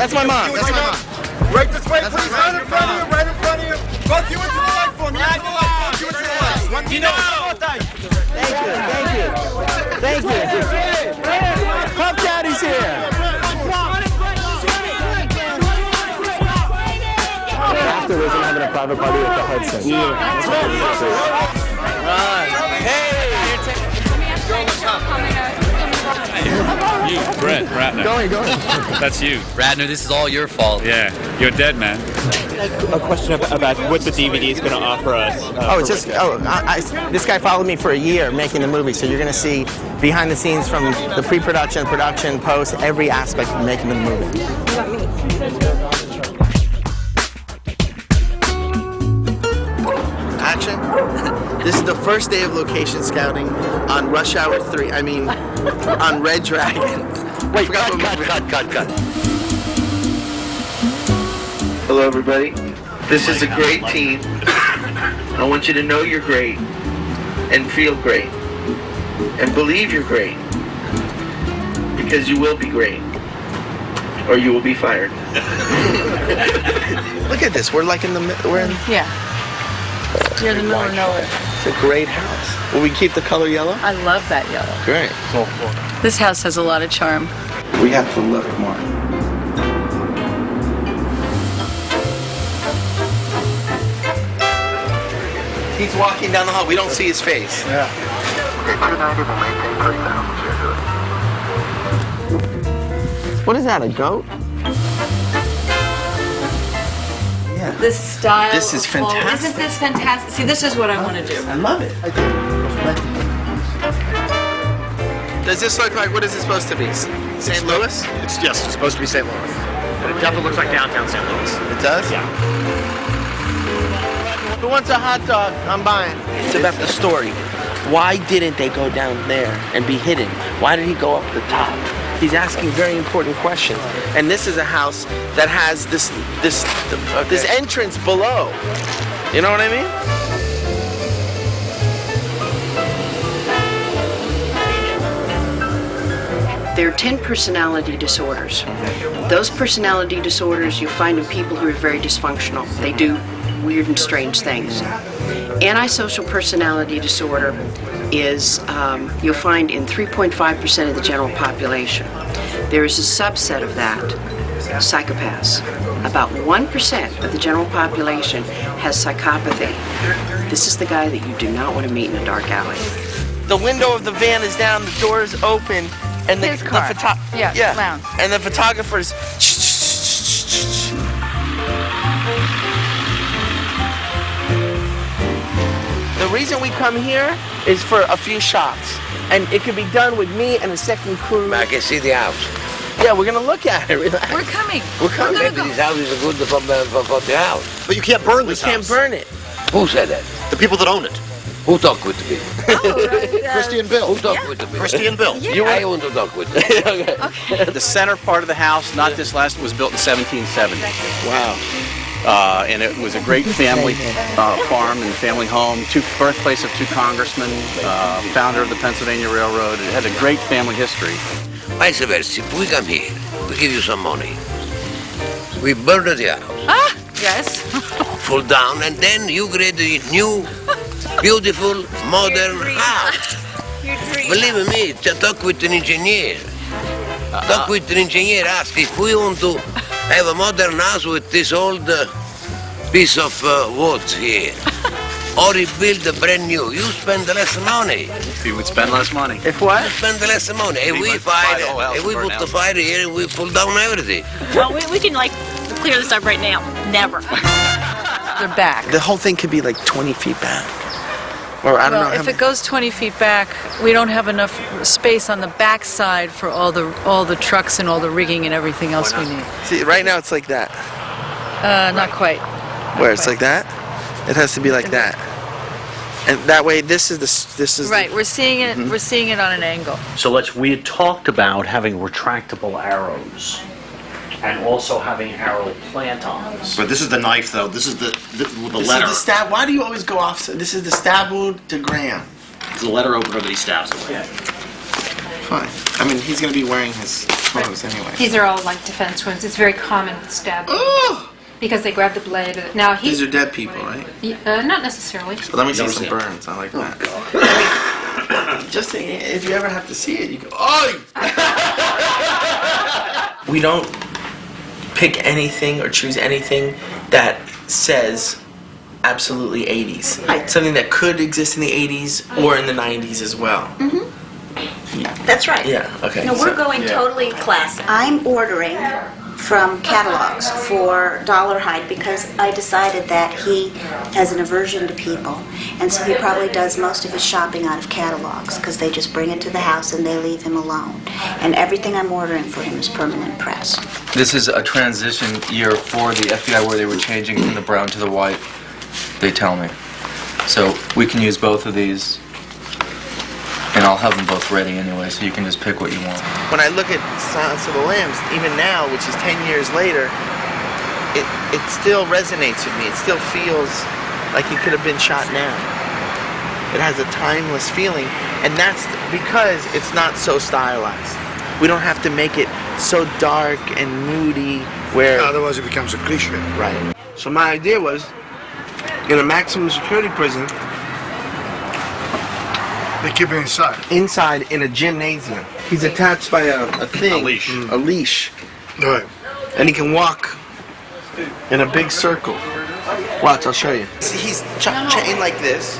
That's my mom. That's my mom. Right this way, please. Right in front of you. Right in front of you. Both you into the light for me. Into the light. Both you into the light. One You know. Thank you. Thank you. Thank you. Puff Daddy's here. Afterwards, I'm having a private party at the Hudson. Hey. You, Brett Ratner. Going. That's you. Radner, this is all your fault. Yeah, you're dead, man. A question about what the DVD is going to offer us. This guy followed me for a year making the movie, so you're going to see behind the scenes from the pre-production, production, post, every aspect of making the movie. Action. This is the first day of location scouting on Rush Hour 3. On Red Dragon. Wait, cut. Hello, everybody. This is a great team. I want you to know you're great and feel great and believe you're great because you will be great or you will be fired. Look at this. We're like in the middle. Yeah. You're in the middle of nowhere. It's a great house. Will we keep the color yellow? I love that yellow. Great. This house has a lot of charm. We have to look more. He's walking down the hall. We don't see his face. Yeah. What is that, a goat? This style. This is fantastic. Isn't this fantastic? See, this is what I want to do. I love it. Does this look like, what is it supposed to be? St. Louis? Yes, it's supposed to be St. Louis. But it definitely looks like downtown St. Louis. It does? Yeah. Who wants a hot dog? I'm buying. It's about the story. Why didn't they go down there and be hidden? Why did he go up the top? He's asking very important questions. And this is a house that has this entrance below. You know what I mean? There are 10 personality disorders. Those personality disorders you find in people who are very dysfunctional. They do weird and strange things. Antisocial personality disorder is you'll find in 3.5% of the general population. There is a subset of that, psychopaths. About 1% of the general population has psychopathy. This is the guy that you do not want to meet in a dark alley. The window of the van is down, the door is open, and His car. Lounge. And the photographer's. The reason we come here is for a few shots, and it could be done with me and a second crew. I can see the house. Yeah, we're gonna look at it. Relax. We're coming. We're coming. Maybe this house is good for the house. But you can't burn We this can't house. burn it. Who said that? The people that own it. Who talk with me? Christy and Bill. Who talk with me? Christy and Bill. I want to talk with you. The center part of the house, not this last, was built in 1770. Wow. And it was a great family farm and family home. Birthplace of two congressmen, founder of the Pennsylvania Railroad. It had a great family history. Vice versa, if we come here, we give you some money. We burn the house. Ah, yes. Fall down, and then you create a new, beautiful, modern house. Believe me, talk with an engineer. Talk with an engineer, ask if we want to have a modern house with this old piece of wood here. Or you build a brand new, you spend less money. You would spend less money. If what? You spend less money. If we fire, if we put the fire here, we pull down everything. Well, we can like clear this up right now. Never. They're back. The whole thing could be like 20 feet back. Or I don't know. Well, if it goes 20 feet back, we don't have enough space on the back side for all the trucks and all the rigging and everything else we need. See, right now it's like that. Not quite. Where it's like that? It has to be like that. And that way, this is Right, we're seeing it. We're seeing it on an angle. So we had talked about having retractable arrows and also having arrow plant-ons. But this is the knife, though. This is the This letter. is the stab. Why do you always go off? This is the stab wound to Graham. It's the letter opener that he stabs away. fine. I mean, he's gonna be wearing his clothes anyway. These are all like defense wounds. It's very common with stabbing. Because they grab the blade. Now These are dead people, right? Not necessarily. So let me see some burns. I like that. I mean, just if you ever have to see it, you go, oh! We don't pick anything or choose anything that says absolutely 80s. Right. Something that could exist in the 80s or in the 90s as well. That's right. Yeah, okay. No, we're going totally classic. I'm ordering from catalogs for Dollarhide because I decided that he has an aversion to people, and so he probably does most of his shopping out of catalogs because they just bring it to the house and they leave him alone. And everything I'm ordering for him is permanent press. This is a transition year for the FBI where they were changing from the brown to the white, they tell me. So we can use both of these. And I'll have them both ready anyway, so you can just pick what you want. When I look at Silence of the Lambs, even now, which is 10 years later, it still resonates with me. It still feels like he could have been shot now. It has a timeless feeling, and that's because it's not so stylized. We don't have to make it so dark and moody where... Otherwise it becomes a cliche. Right. So my idea was, in a maximum security prison, they keep him inside. Inside in a gymnasium. He's attached by a thing. A leash. A leash. Right. And he can walk in a big circle. Watch, I'll show you. He's chained like this.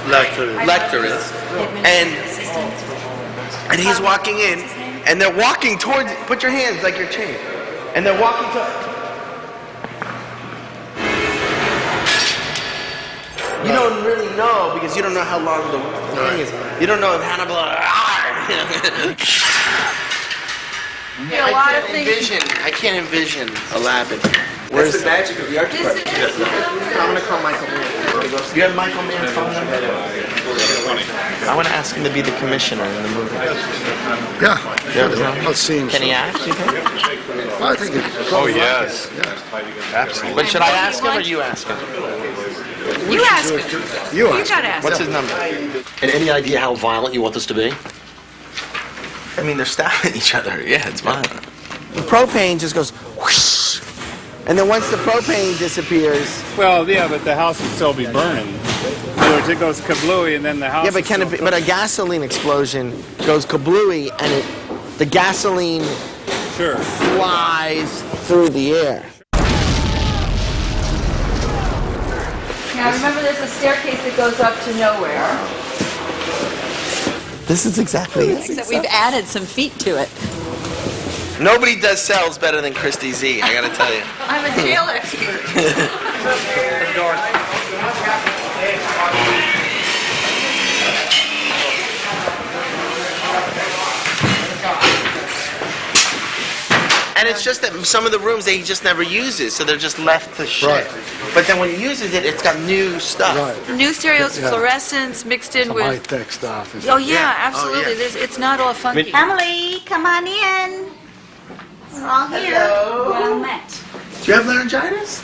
Lecter is. And he's walking in, and they're walking towards, put your hands like you're chained. And they're walking to... You don't really know because you don't know how long the thing is. You don't know if Hannibal. I can't envision Aladdin. Where's the magic of the architect? I'm gonna call Michael Mann. Do you have Michael Mann's phone number? I want to ask him to be the commissioner in the movie. Yeah. Let's see him. Can he act? You think? Well, I think Oh, yes. Absolutely. But should I ask him or you ask him? You ask him. You gotta ask. What's his number? And any idea how violent you want this to be? I mean, they're stabbing each other. Yeah, it's violent. The propane just goes whoosh, and then once the propane disappears. Well, yeah, but the house would still be burning. In other words, it goes kablooey, and then the house. Yeah, but but a gasoline explosion goes kablooey, and the gasoline flies through the air. Now remember, there's a staircase that goes up to nowhere. This is exactly it. Except we've added some feet to it. Nobody does cells better than Christy Z, I gotta tell you. I'm a jail expert. And it's just that some of the rooms he just never uses, so they're just left to shit. Right. But then when he uses it, it's got new stuff. Right. New stereos, Yeah. fluorescence mixed in Some with... high-tech stuff. Oh yeah, Yeah. absolutely. Oh, yeah. It's not all funky. Emily, come on in. We're all here. Well met. Do you have laryngitis?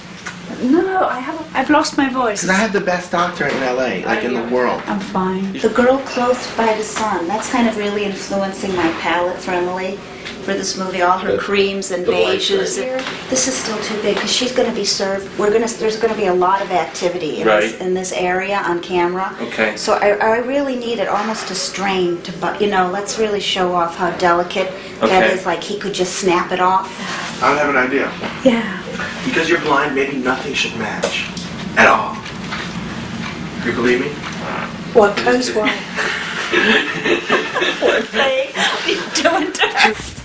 No, I've lost my voice. Because I have the best doctor in LA, like in the world. I'm fine. The Girl Clothed by the Sun. That's kind of really influencing my palette for Emily for this movie. All her creams and beiges. This is still too big because she's going to be served. There's going to be a lot of activity in this area on camera. Okay. So I really need it almost a strain to, let's really show off how delicate that is. Like he could just snap it off. I have an idea. Yeah. Because you're blind, maybe nothing should match. At all. You believe me? What goes what?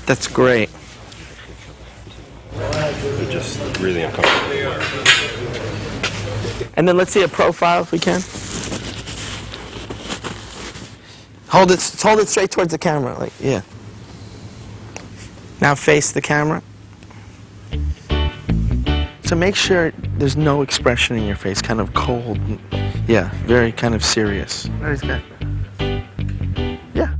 That's great. They're just really uncomfortable. And then let's see a profile if we can. Hold it straight towards the camera, like, yeah. Now face the camera. So make sure there's no expression in your face, kind of cold. Yeah, very kind of serious. Very good. Yeah.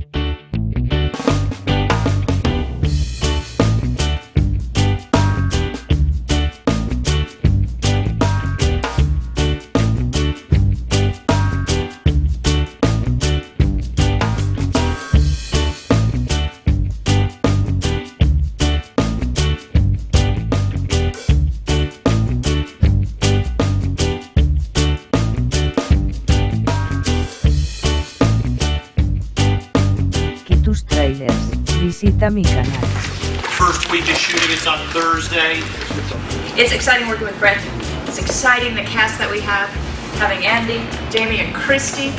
tráilers. Visita mi canal. First week of shooting is on Thursday. It's exciting working with Brent. It's exciting the cast that we have, having Andy, Jamie, and Christy,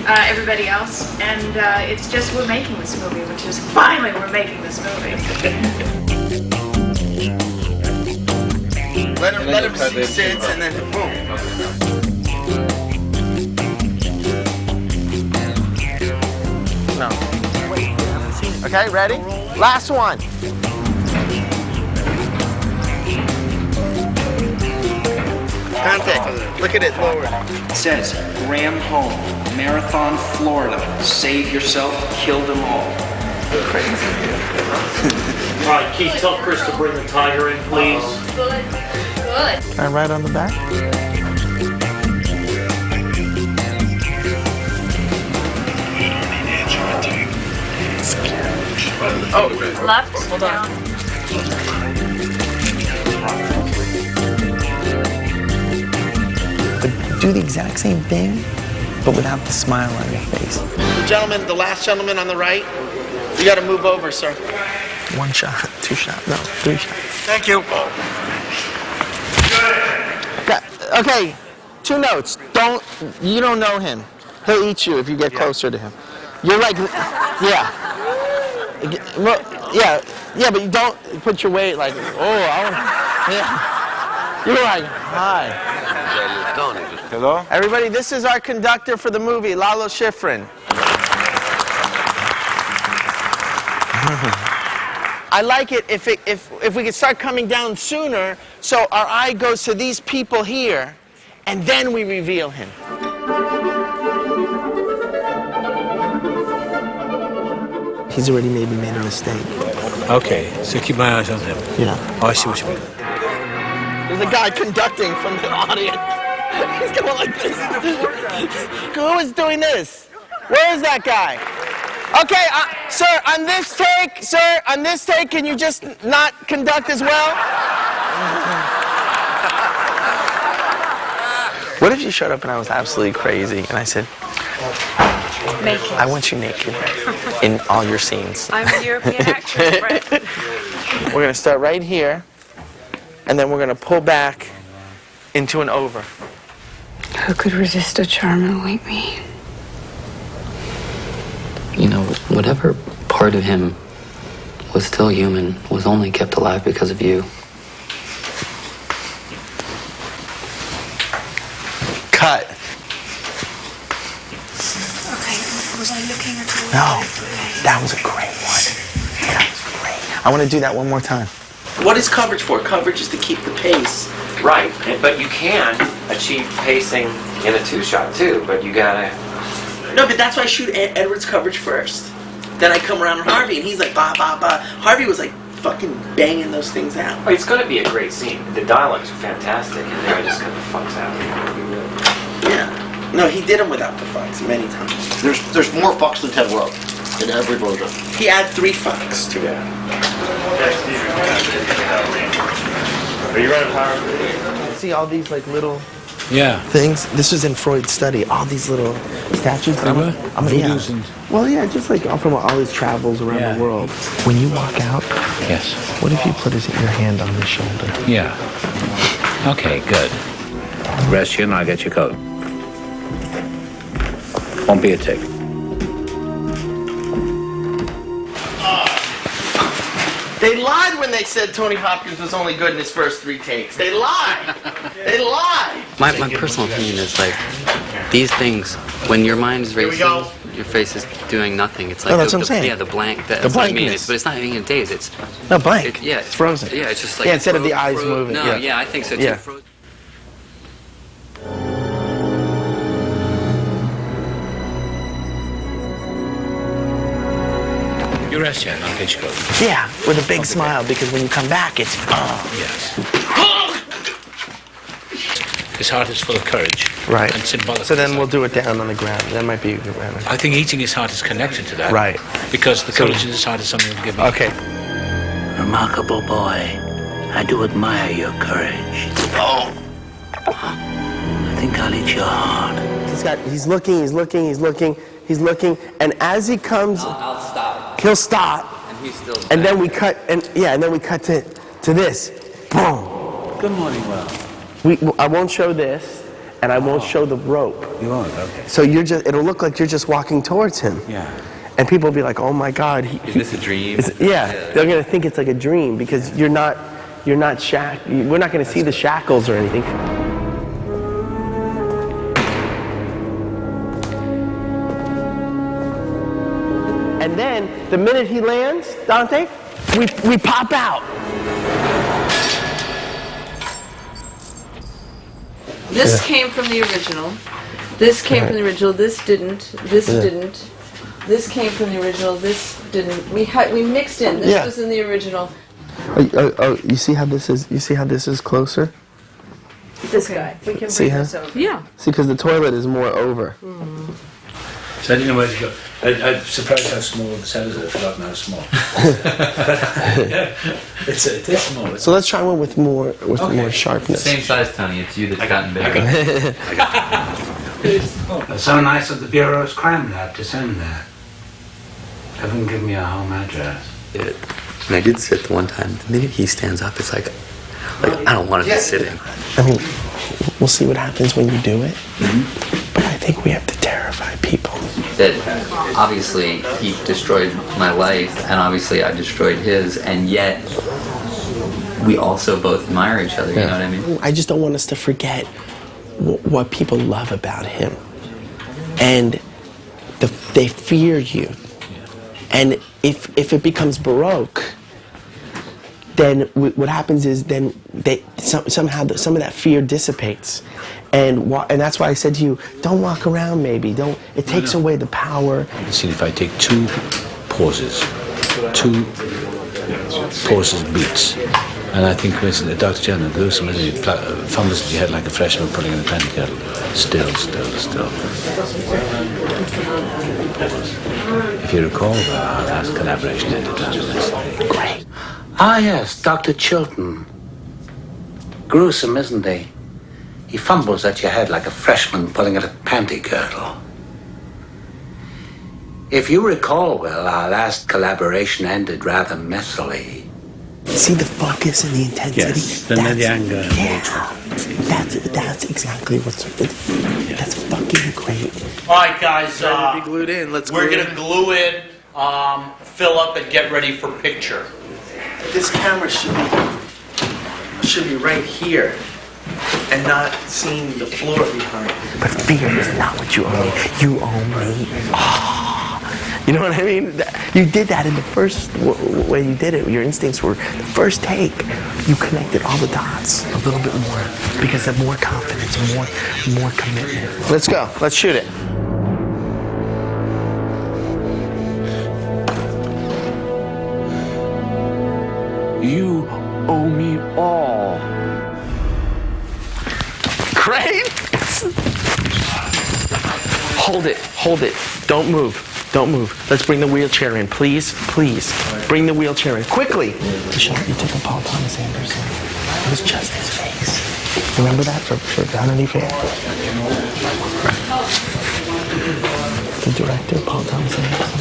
everybody else, and it's just we're making this movie, which is finally we're making this movie. Let him see Sid's and then boom. No. Okay, ready? Last one. Contact. Look at it lower. It says, Graham home, Marathon, Florida. Save yourself, kill them all. All right, Keith, tell Chris to bring the tiger in, please. Good. And right on the back. Oh, left. Hold on. Do the exact same thing, but without the smile on your face. The gentleman, the last gentleman on the right, you got to move over, sir. One shot, two shot, no, three shot. Thank you. Okay, 2 notes. You don't know him. He'll eat you if you get closer to him. You're like, yeah. Well, yeah, but you don't put your weight like, yeah. You're like, hi. Hello? Everybody, this is our conductor for the movie, Lalo Schifrin. I like it if we could start coming down sooner, so our eye goes to these people here, and then we reveal him. He's already maybe made a mistake. Okay, so keep my eyes on him. Yeah. Oh, I see what you mean. There's a guy conducting from the audience. He's going like this. Who is doing this? Where is that guy? Okay, sir, on this take, can you just not conduct as well? What if you showed up and I was absolutely crazy and I said, Naked. I want you naked in all your scenes. I'm a European actress, Brent. We're going to start right here, and then we're going to pull back into an over. Who could resist a charmer like me? You know, whatever part of him was still human was only kept alive because of you. Cut. Okay, was I looking at all? No, that was a great one. That was great. I want to do that one more time. What is coverage for? Coverage is to keep the pace. Right, but you can achieve pacing in a 2-shot too, but you gotta... No, but that's why I shoot Edward's coverage first. Then I come around on Harvey, and he's like, bah, bah, bah. Harvey was like fucking banging those things out. Oh, it's gonna be a great scene. The dialogues are fantastic, and then I just cut the fucks out. Yeah. No, he did them without the fucks many times. There's more fucks than Ted World in every version. He had 3 fucks to it. Are you running power? See all these like little things? This was in Freud's study. All these little statues. Voodoo's and... Well, yeah, just like from all his travels around the world. When you walk out, Yes. what if you put your hand on his shoulder? Yeah. Okay, good. Rest you and I'll get your coat. Won't be a tick. They lied when they said Tony Hopkins was only good in his first 3 takes. They lied. They lied. My personal opinion is like, these things, when your mind is racing, your face is doing nothing. It's like that's what I'm saying. Yeah, the blank. That's The what I mean. blankness. But it's not even a daze. It's No, blank. it's frozen. Yeah, it's just like Yeah, instead of the eyes moving. No, yeah, I think so too. Yeah. You rest here and I'll get your coat. Yeah, with a big smile, because when you come back, it's Yes. His heart is full of courage. right. And symbolic. So then we'll do it down on the ground. That might be. I think eating his heart is connected to that. Right. Because the courage in his heart is something that will give me. Okay. Remarkable boy. I do admire your courage. Oh! I think I'll eat your heart. He's looking, and as he comes... I'll stop. he'll stop, And he's still. and then we cut, and then we cut to this. Boom. Good morning, Will. I won't show this, and I won't show the rope. You won't, okay. So it'll look like you're just walking towards him. Yeah. And people will be like, oh my God. Is this a dream? They're going to think it's like a dream because we're not going to see the shackles or anything. And then, the minute he lands, Dante, we pop out. This came from the original. This came from the original. This didn't. This didn't. This came from the original. This didn't. We mixed in. This was in the original. You see how this is? You see how this is closer? This guy. We can See bring how? this over. Yeah. See, because the toilet is more over. So I didn't know where to go. I'm surprised how small the cell is. I've forgotten how small. It is small. So let's try one with more sharpness. Same size, Tony. It's you that's gotten bigger. It's so nice of the Bureau's crime lab to send that. They haven't given me a home address. And I did sit the one time. The minute he stands up, it's like I don't want to be sitting. I mean, we'll see what happens when you do it. But I think we have to terrify people. That obviously he destroyed my life, and obviously I destroyed his, and yet we also both admire each other. You know what I mean? I just don't want us to forget what people love about him, and they fear you. And if it becomes Baroque, then what happens is then somehow some of that fear dissipates, and that's why I said to you, don't walk around. Maybe don't. It takes away the power. See, if I take two pauses beats, and I think, for instance, Dr. Jenner goes and fumbles at your head like a freshman pulling in a panty kettle. Still. If you recall, our last collaboration ended rather nicely. Great. Ah, yes, Dr. Chilton. Gruesome, isn't he? He fumbles at your head like a freshman pulling at a panty girdle. If you recall, Will, our last collaboration ended rather messily. See the focus and the intensity? Yes, the anger. Yeah, that's exactly what's... That's fucking great. All right, guys. Ready to be glued in. We're gonna glue in, fill up, and get ready for picture. This camera should be right here and not seeing the floor behind. But fear is not what you owe me. You owe me. Oh, you know what I mean? You did that in the first way you did it. Your instincts were the first take. You connected all the dots a little bit more because of more confidence, more commitment. Let's go. Let's shoot it. You owe me all. Great. Hold it. Don't move. Let's bring the wheelchair in, please. Bring the wheelchair in quickly. The shot you took of Paul Thomas Anderson, it was just his face. Remember that for Vanity Fair? The director, Paul Thomas Anderson.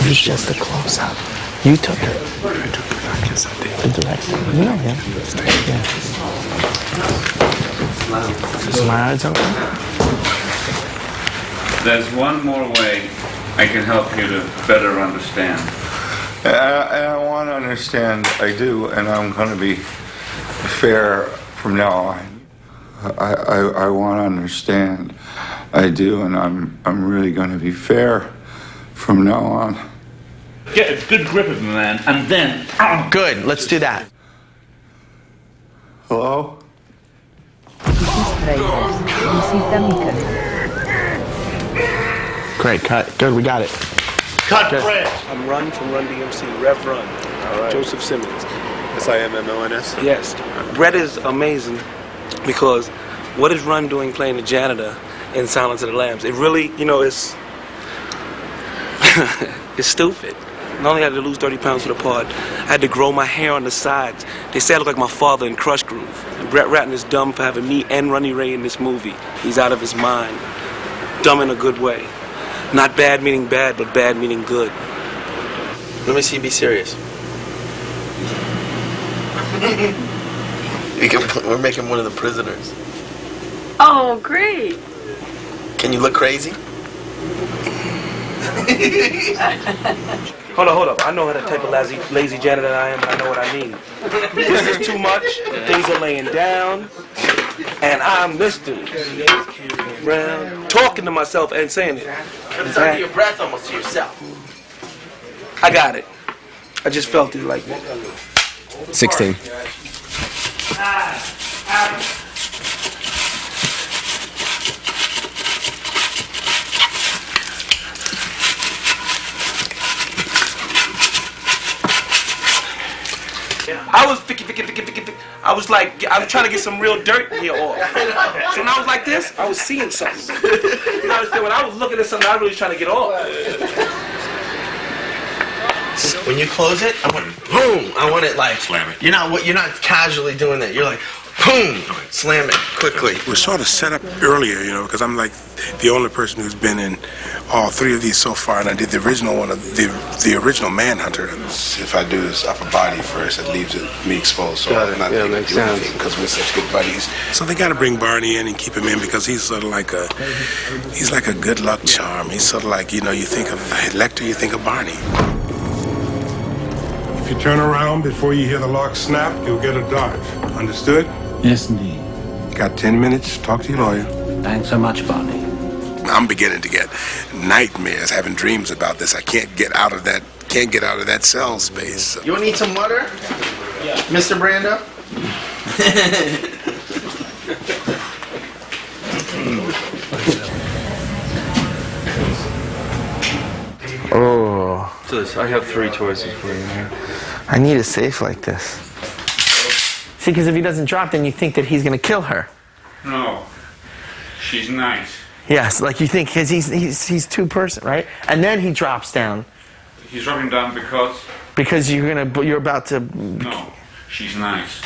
It was just a close-up. You took it. I took it. I guess I did. The director. You know him. Yeah. Is my eyes open? There's one more way I can help you to better understand. And I want to understand, I do, and I'm going to be fair from now on. I want to understand, I do, and I'm really going to be fair from now on. Get a good grip of him, man, and then... Good, let's do that. Hello? Great, cut. Good, we got it. Cut, Brett. I'm Run from Run DMC, Rev Run. All right. Joseph Simmons. SIMMONS? Yes. Brett is amazing because what is Run doing playing the janitor in Silence of the Lambs? It really, it's it's stupid. Not only had to lose 30 pounds for the part, I had to grow my hair on the sides. They say I look like my father in Crush Groove. And Brett Ratner is dumb for having me and Ronnie Ray in this movie. He's out of his mind. Dumb in a good way. Not bad meaning bad, but bad meaning good. Let me see you be serious. We're making one of the prisoners. Oh, great. Can you look crazy? Hold up. I know how the type of lazy janitor I am, but I know what I need. This is too much. Things are laying down. And I'm Mr. Brown, talking to myself and saying it. It's under your breath almost to yourself. I got it. I just felt it like that. 16. I was I was like, I was trying to get some real dirt here off. So when I was like this, I was seeing something. You understand? When I was looking at something, I was really trying to get off. When you close it, I want boom. I want it like slam it. You're not casually doing that. You're like boom, slam it quickly. We're sort of set up earlier, you know, because I'm like the only person who's been in all three of these so far, and I did the original one, the original Manhunter. If I do this upper body first, it leaves me exposed, so I'm not able to do anything because we're such good buddies. So they got to bring Barney in and keep him in because he's sort of like a good luck charm. He's sort of like, you know, you think of Lecter, you think of Barney. If you turn around before you hear the lock snap, you'll get a dive. Understood? Yes, indeed. Got 10 minutes. Talk to your lawyer. Thanks so much, Barney. I'm beginning to get nightmares, having dreams about this. I can't get out of that cell space. You need some water? Yeah. Mr. Brando? Oh. So I have 3 choices for you here. I need a safe like this. See, because if he doesn't drop, then you think that he's going to kill her. No. She's nice. Yes, like you think, because he's two-person, right? And then he drops down. He's dropping down because? Because you're about to... No, she's nice.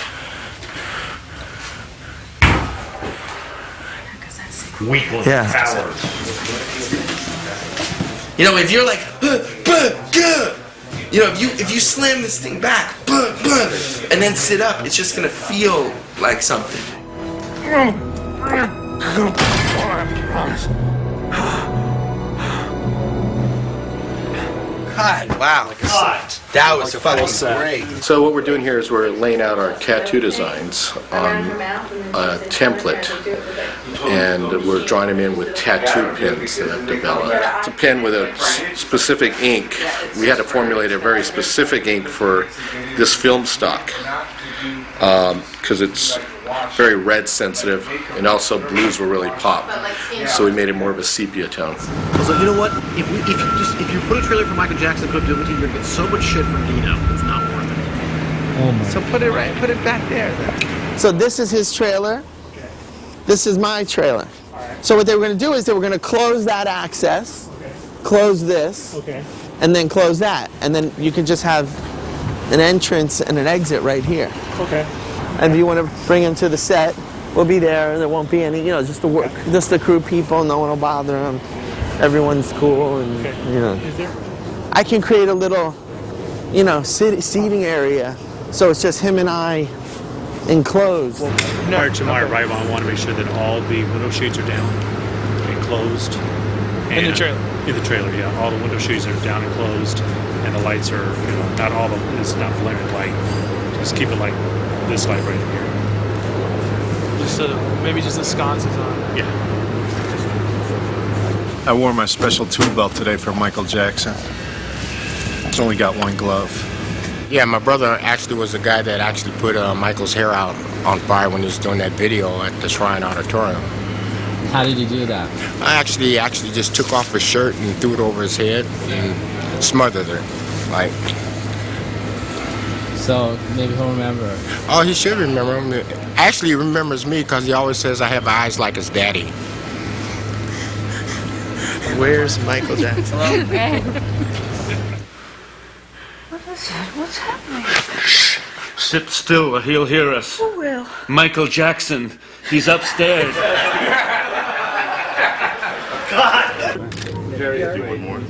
Weakling cowards. You know, if you're like, you know, if you slam this thing back, and then sit up, it's just gonna feel like something. God, wow. God. That was fucking great. So what we're doing here is we're laying out our tattoo designs on a template, and we're drawing them in with tattoo pins that I've developed. It's a pen with a specific ink. We had to formulate a very specific ink for this film stock because it's very red sensitive, and also blues will really pop. So we made it more of a sepia tone. So you know what? If you put a trailer for Michael Jackson, put up Dillon, you're gonna get so much shit from Dino. It's not worth it. Oh my. So put it back there. So this is his trailer. This is my trailer. So what they were gonna do is they were gonna close that access, close this, and then close that, and then you can just have an entrance and an exit right here. Okay. And if you want to bring him to the set, we'll be there. There won't be any, you know, just the crew people. No one will bother them. Everyone's cool, and you know. I can create a little, you know, seating area, so it's just him and I enclosed. Prior to my arrival, I want to make sure that all the window shades are down and closed. In the trailer? In the trailer, yeah. All the window shades are down and closed, and the lights are, you know, not all of them. It's not blaring light. Just keep it like this light right here. Maybe just the sconces on. Yeah. I wore my special tool belt today for Michael Jackson. It's only got one glove. Yeah, my brother actually was the guy that actually put Michael's hair out on fire when he was doing that video at the Shrine Auditorium. How did you do that? I actually just took off his shirt and threw it over his head and smothered it, like. So maybe he'll remember. Oh, he should remember him. Actually, he remembers me because he always says I have eyes like his daddy. Where's Michael Jackson? Hello, Greg. What is that? What's happening? Shh. Sit still or he'll hear us. Who will? Michael Jackson. He's upstairs. God! one more.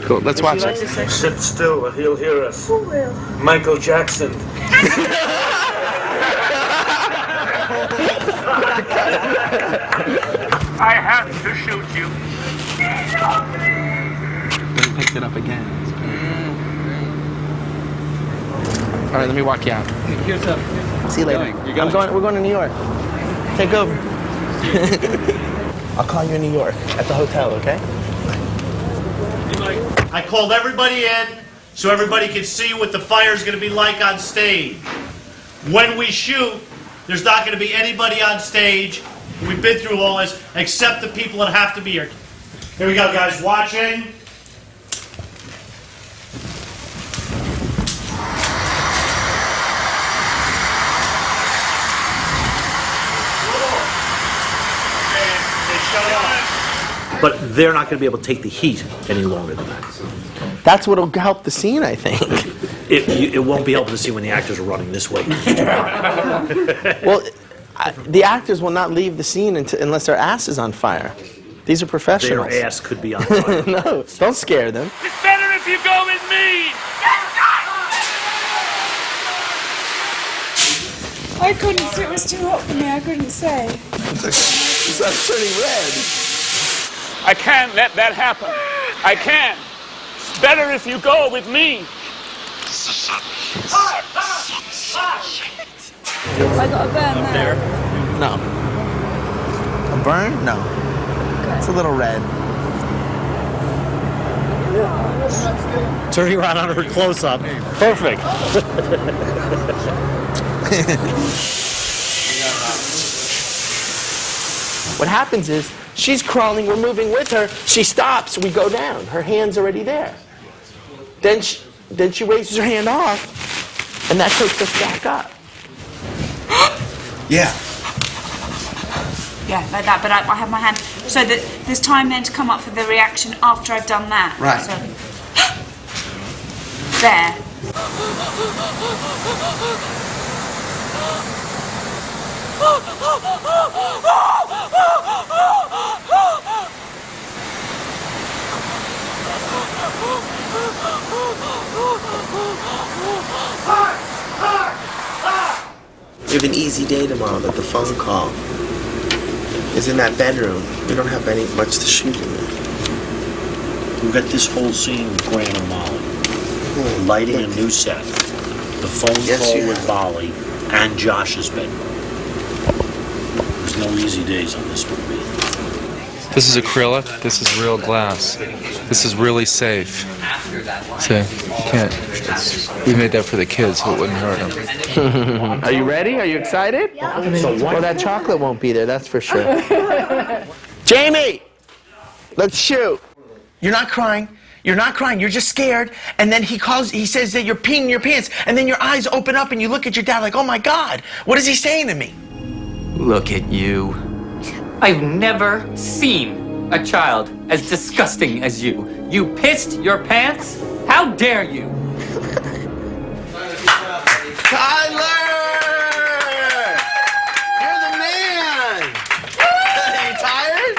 Cool. Let's watch it. Sit still or he'll hear us. Who will? Michael Jackson. I have to shoot you. Then picked it up again. All right, let me walk you out. Here's up. See you later. We're going to New York. Take over. I'll call you in New York at the hotel, okay? I called everybody in so everybody can see what the fire's going to be like on stage. When we shoot, there's not going to be anybody on stage. We've been through all this except the people that have to be here. Here we go, guys. Watching. But they're not going to be able to take the heat any longer than that. That's what'll help the scene, I think. It won't be helpful to see when the actors are running this way. Well, the actors will not leave the scene unless their ass is on fire. These are professionals. Their ass could be on fire. No, don't scare them. It's better if you go with me. I couldn't see. It was too hot for me. I couldn't say. It's turning red. I can't let that happen. I can't. It's better if you go with me. I got a burn there. No. A burn? No. Okay. It's a little red. Turning around on her close-up. Perfect. What happens is, she's crawling, we're moving with her, she stops, we go down. Her hand's already there. Then she raises her hand off, and that takes us back up. Yeah. Yeah, like that, but I have my hand. So that there's time then to come up for the reaction after I've done that. Right. So, there. You have an easy day tomorrow that the phone call is in that bedroom. We don't have much to shoot in there. We've got this whole scene with Graham and Molly. Lighting a new set. The phone call with Molly and Josh's bedroom. There's no easy days on this movie. This is acrylic. This is real glass. This is really safe. So, we made that for the kids so it wouldn't hurt them. Are you ready? Are you excited? Yeah. Well, that chocolate won't be there, that's for sure. Jamie! Let's shoot. You're not crying. You're not crying. You're just scared. And then he says that you're peeing your pants. And then your eyes open up and you look at your dad like, oh my God, what is he saying to me? Look at you. I've never seen a child as disgusting as you. You pissed your pants? How dare you? Tyler! You're the man! Are you tired?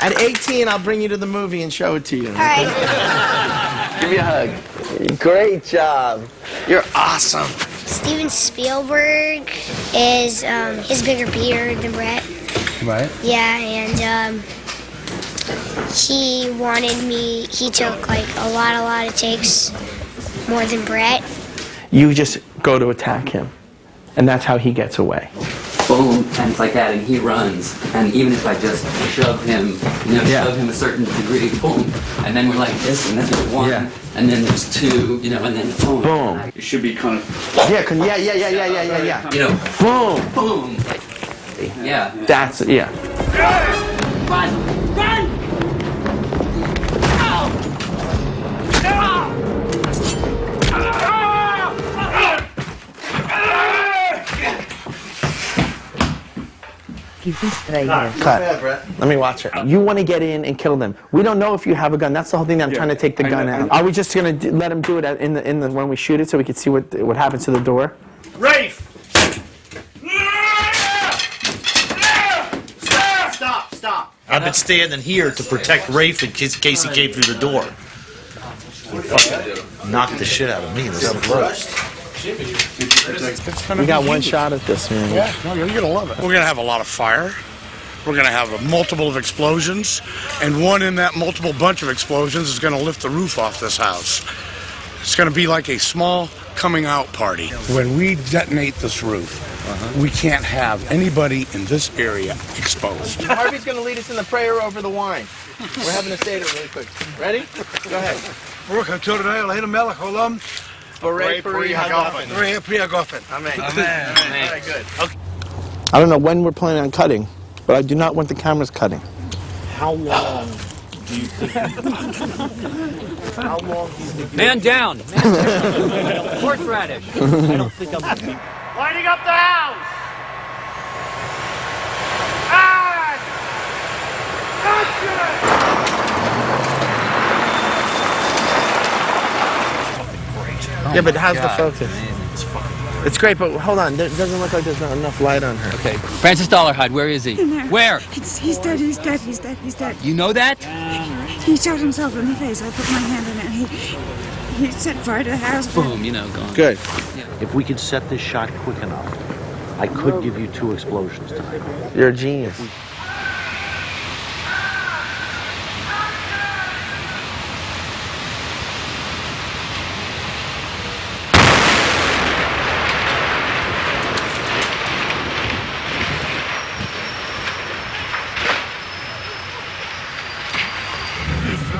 At 18, I'll bring you to the movie and show it to you. All right. Give me a hug. Great job. You're awesome. Steven Spielberg is his bigger beard than Brett. Right. Yeah, and he took like a lot of takes more than Brett. You just go to attack him, and that's how he gets away. Boom, and it's like that, and he runs. And even if I just shove him, shove him a certain degree, boom, and then we're like this, and then there's one, and then there's two, and then boom. Boom. It should be kind of. Yeah. Boom. Boom. Yeah. That's it. Yeah. Run! Run! Ow! Cut. Let me watch it. You want to get in and kill them. We don't know if you have a gun. That's the whole thing that I'm trying to take the gun out. Are we just going to let him do it in the when we shoot it so we can see what happens to the door? Rafe! Stop! I've been standing here to protect Rafe in case he came through the door. He fucking knocked the shit out of me. This is close. We got one shot at this, man. Yeah, no, you're gonna love it. We're gonna have a lot of fire. We're gonna have a multiple of explosions, and one in that multiple bunch of explosions is gonna lift the roof off this house. It's gonna be like a small coming out party. When we detonate this roof, we can't have anybody in this area exposed. Harvey's going to lead us in the prayer over the wine. We're having a seder really quick. Ready? Go ahead. Amen. All right, good. Okay. I don't know when we're planning on cutting, but I do not want the cameras cutting. How long do you think? How long do you think? Man down. Horseradish. I don't think I'm going to be lighting up the house. Yeah, but how's the focus? It's fine. It's great, but hold on. It doesn't look like there's not enough light on her. Okay. Francis Dollarhide, where is he? In there. Where? He's dead, he's dead, he's dead, he's dead. You know that? He shot himself in the face. I put my hand in it. He set fire to the house. Boom, you know, gone. Good. If we could set this shot quick enough, I could give you 2 explosions tonight. You're a genius.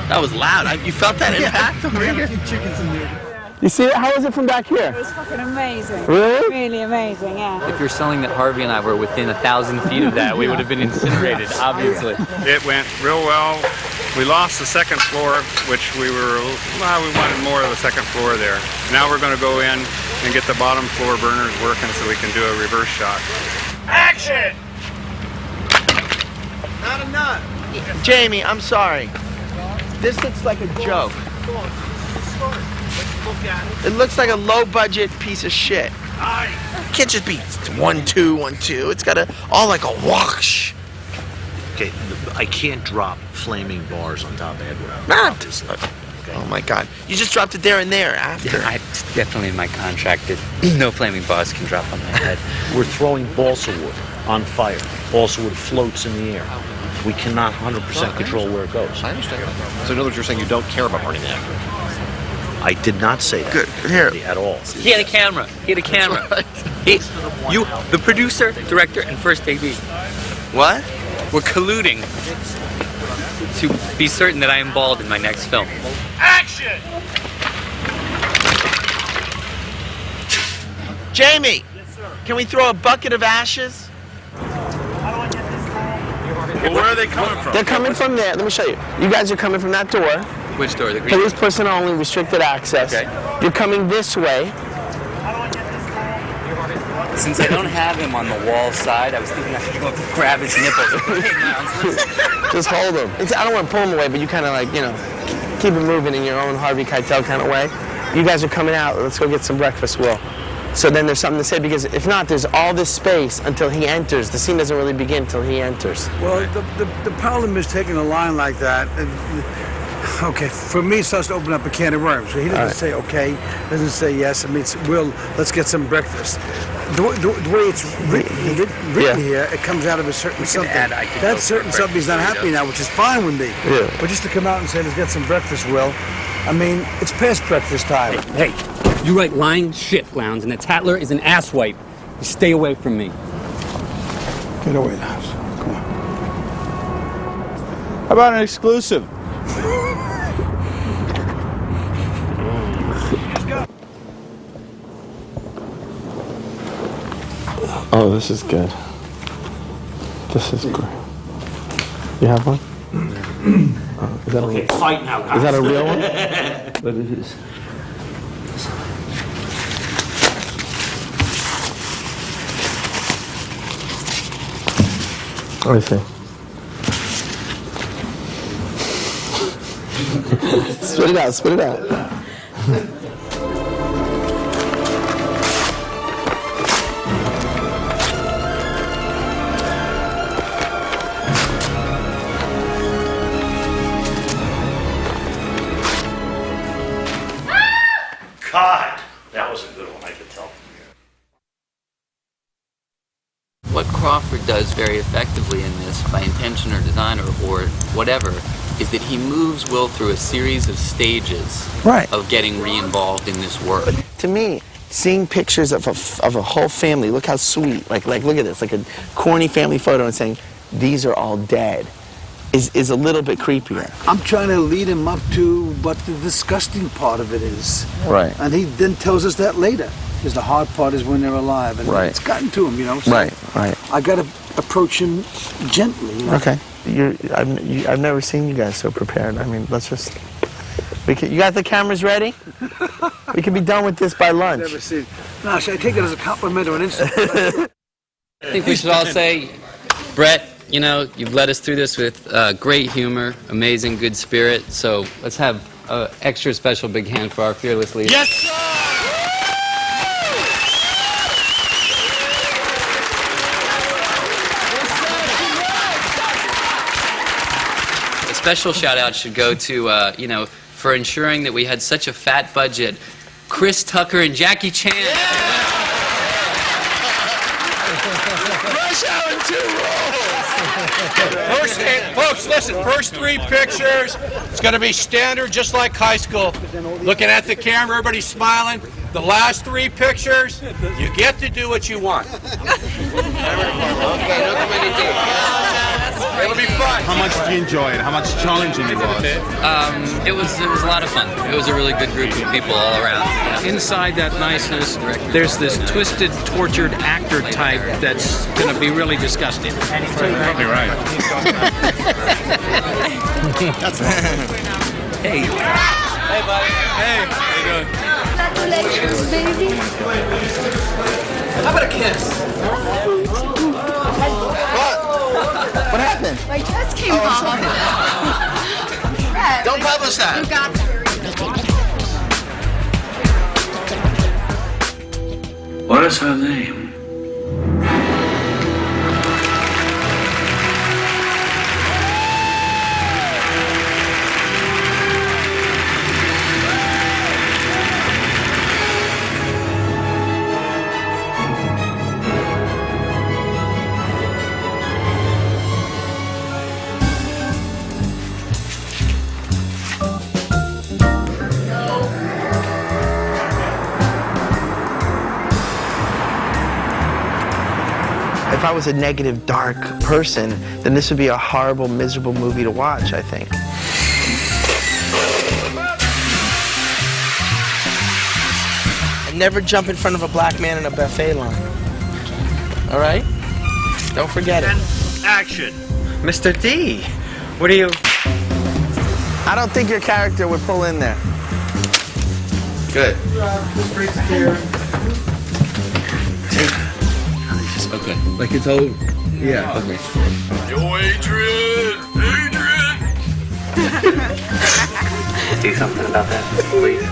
That was loud. You felt that impact over here? You see it? How was it from back here? It was fucking amazing. Really? Really amazing, yeah. If you're selling that Harvey and I were within 1,000 feet of that, we would have been incinerated, obviously. It went real well. We lost the second floor, which we wanted more of the second floor there. Now we're going to go in and get the bottom floor burners working so we can do a reverse shot. Action! Not enough. Jamie, I'm sorry. This looks like a joke. It looks like a low-budget piece of shit. It can't just be 1, 2, 1, 2. It's got to all like a whoosh. Okay, I can't drop flaming bars on top of Edward. Not. Oh my God! You just dropped it there and there after. Yeah, it's definitely in my contract that no flaming bars can drop on my head. We're throwing balsa wood on fire. Balsa wood floats in the air. We cannot 100% control where it goes. I understand. So in other words, you're saying you don't care about burning the actor? I did not say that. Good. Here. At all. He had a camera. He had a camera. Right. You, the producer, director, and first AD. What? We're colluding to be certain that I am bald in my next film. Action! Jamie, can we throw a bucket of ashes? Well, where are they coming from? They're coming from there. Let me show you. You guys are coming from that door. Which door? The green? Police person only, restricted access. Okay. You're coming this way. Since I don't have him on the wall side, I was thinking I should go up and grab his nipples. Hey, Mounds, listen. Just hold him. I don't want to pull him away, but you kind of like, keep him moving in your own Harvey Keitel kind of way. You guys are coming out. Let's go get some breakfast, Will. So then there's something to say, because if not, there's all this space until he enters. The scene doesn't really begin until he enters. Well, the problem is taking a line like that. Okay, for me, it starts to open up a can of worms. So he doesn't say okay, doesn't say yes. I mean, it's, Will, let's get some breakfast. The way it's written here, it comes out of a certain something. That certain something's not happening now, which is fine with me. Yeah. But just to come out and say, let's get some breakfast, Will, I mean, it's past breakfast time. Hey, you write lying shit, Lowndes, and the Tattler is an asswipe. You stay away from me. Get away, Lowndes. Come on. How about an exclusive? Oh, this is good. This is great. You have one? Is that Okay, fight now, guys. Is that a real one? What is this? Let me see. Spit it out, spit it out. Brett does very effectively in this, by intention or design or whatever, is that he moves Will through a series of stages of getting re-involved in this work. To me, seeing pictures of a whole family, look how sweet, like look at this, like a corny family photo and saying, these are all dead, is a little bit creepier. I'm trying to lead him up to what the disgusting part of it is. Right. And he then tells us that later. Because the hard part is when they're alive. And it's gotten to him, you know. So right. I got to approach him gently, you know. Okay. I've never seen you guys so prepared. I mean, let's just... you got the cameras ready? We can be done with this by lunch. Never seen. No, should I take it as a compliment or an insult? I think we should all say, Brett, you know, you've led us through this with great humor, amazing good spirit, so let's have an extra special big hand for our fearless leader. Yes, sir! A special shout out should go to, you know, for ensuring that we had such a fat budget, Chris Tucker and Jackie Chan. Rush Hour 2 rolls! Folks, listen, first 3 pictures, it's going to be standard, just like high school. Looking at the camera, everybody smiling. The last 3 pictures, you get to do what you want. It'll be fun. How much did you enjoy it? How much challenging it was? It was a lot of fun. It was a really good group of people all around. Inside that niceness, there's this twisted, tortured actor type that's going to be really disgusting. You're right. That's Hey. Hey, buddy. Hey. How you doing? Congratulations, baby. How about a kiss? What happened? My dress came off. Don't publish that. You got What is her name? If I was a negative, dark person, then this would be a horrible, miserable movie to watch, I think. And never jump in front of a black man in a buffet line. All right? Don't forget it. Action. Mr. D, what are you... I don't think your character would pull in there. Good. Okay. Like it's all... Yeah. Okay. Yo, Adrian! Adrian! Do something about that, please.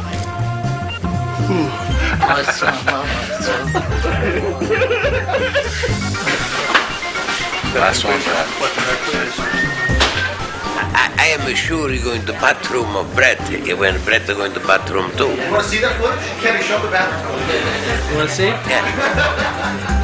Last one, Brett. I am sure you're going to bathroom of Brett when Brett is going to bathroom too. You want to see that footage? Can you show the bathroom? You want to see? Yeah.